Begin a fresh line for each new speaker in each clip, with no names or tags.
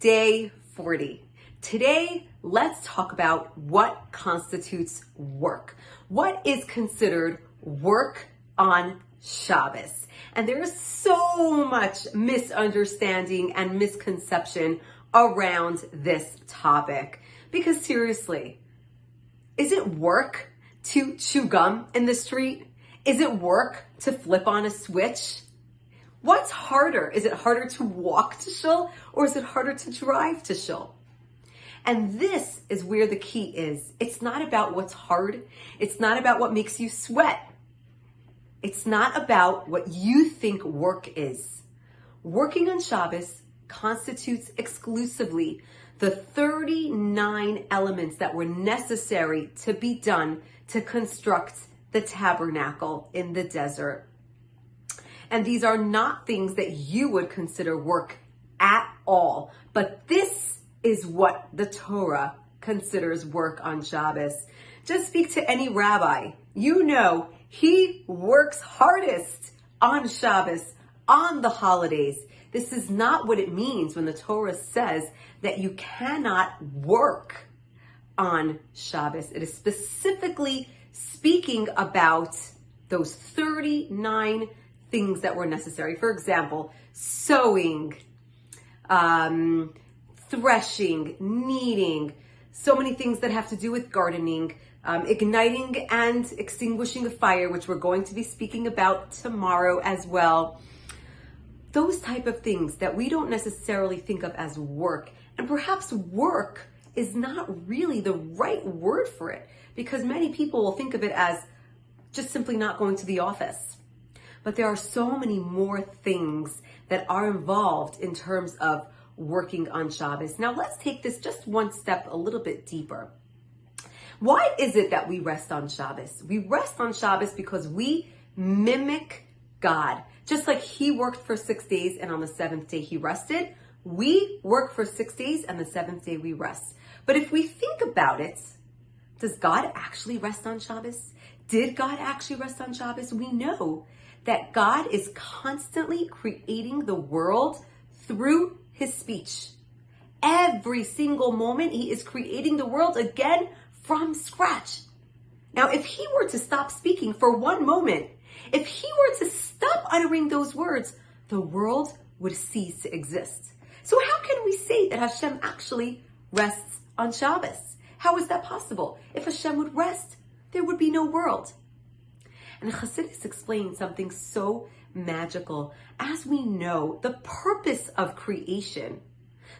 Day 40. Today, let's talk about what constitutes work. What is considered work on Shabbos? And there is so much misunderstanding and misconception around this topic. Because seriously, is it work to chew gum in the street? Is it work to flip on a switch? What's harder? Is it harder to walk to shul or is it harder to drive to shul? And this is where the key is. It's not about what's hard. It's not about what makes you sweat. It's not about what you think work is. Working on Shabbos constitutes exclusively the 39 elements that were necessary to be done to construct the tabernacle in the desert. And these are not things that you would consider work at all. But this is what the Torah considers work on Shabbos. Just speak to any rabbi. You know he works hardest on Shabbos, on the holidays. This is not what it means when the Torah says that you cannot work on Shabbos. It is specifically speaking about those 39 things that were necessary. For example, sewing, threshing, kneading, so many things that have to do with gardening, igniting and extinguishing a fire, which we're going to be speaking about tomorrow as well. Those type of things that we don't necessarily think of as work. And perhaps work is not really the right word for it, because many people will think of it as just simply not going to the office. But there are so many more things that are involved in terms of working on Shabbos. Now let's take this just one step a little bit deeper. Why is it that we rest on Shabbos? We rest on Shabbos because we mimic God. Just like he worked for 6 days and on the seventh day he rested, we work for 6 days and the seventh day we rest. But if we think about it, does God actually rest on Shabbos? Did God actually rest on Shabbos? We know that God is constantly creating the world through his speech. Every single moment he is creating the world again from scratch. Now, if he were to stop speaking for one moment, if he were to stop uttering those words, the world would cease to exist. So how can we say that Hashem actually rests on Shabbos? How is that possible? If Hashem would rest, there would be no world. And Chassidus explains something so magical. As we know, the purpose of creation,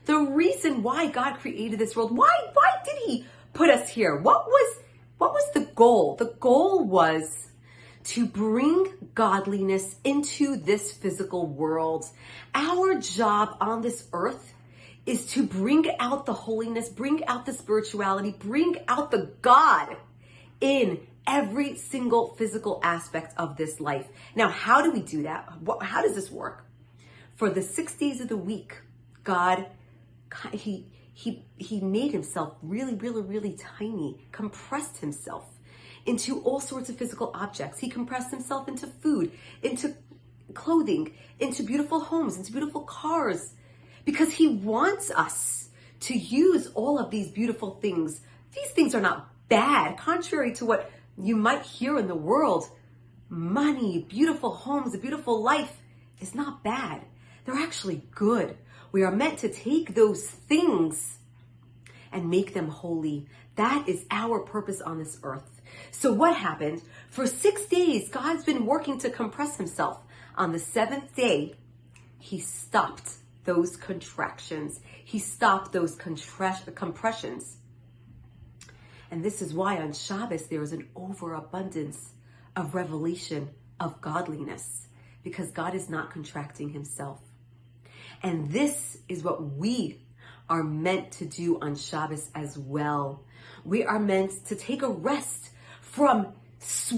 the reason why God created this world, why did he put us here? What was the goal? The goal was to bring godliness into this physical world. Our job on this earth is to bring out the holiness, bring out the spirituality, bring out the God in every single physical aspect of this life. Now, how do we do that? How does this work? For the 6 days of the week, God, he made himself really, really, really tiny, compressed himself into all sorts of physical objects. He compressed himself into food, into clothing, into beautiful homes, into beautiful cars, because he wants us to use all of these beautiful things. These things are not bad, contrary to what you might hear in the world. Money, beautiful homes, a beautiful life is not bad. They're actually good. We are meant to take those things and make them holy. That is our purpose on this earth. So what happened? For 6 days, God's been working to compress himself. On the seventh day, he stopped those contractions. He stopped those compressions. And this is why on Shabbos there is an overabundance of revelation of godliness, because God is not contracting himself. And this is what we are meant to do on Shabbos as well. We are meant to take a rest from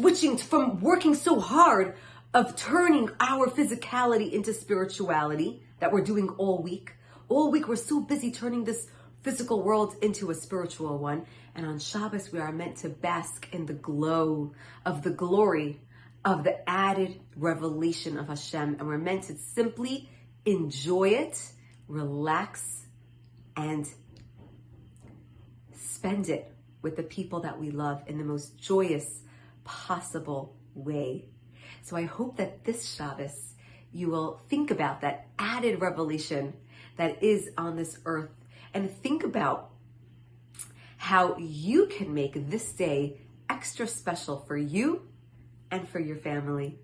working so hard, of turning our physicality into spirituality that we're doing all week. All week we're so busy turning this physical world into a spiritual one. And on Shabbos, we are meant to bask in the glow of the glory of the added revelation of Hashem. And we're meant to simply enjoy it, relax, and spend it with the people that we love in the most joyous possible way. So I hope that this Shabbos you will think about that added revelation that is on this earth, and think about how you can make this day extra special for you and for your family.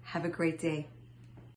Have a great day.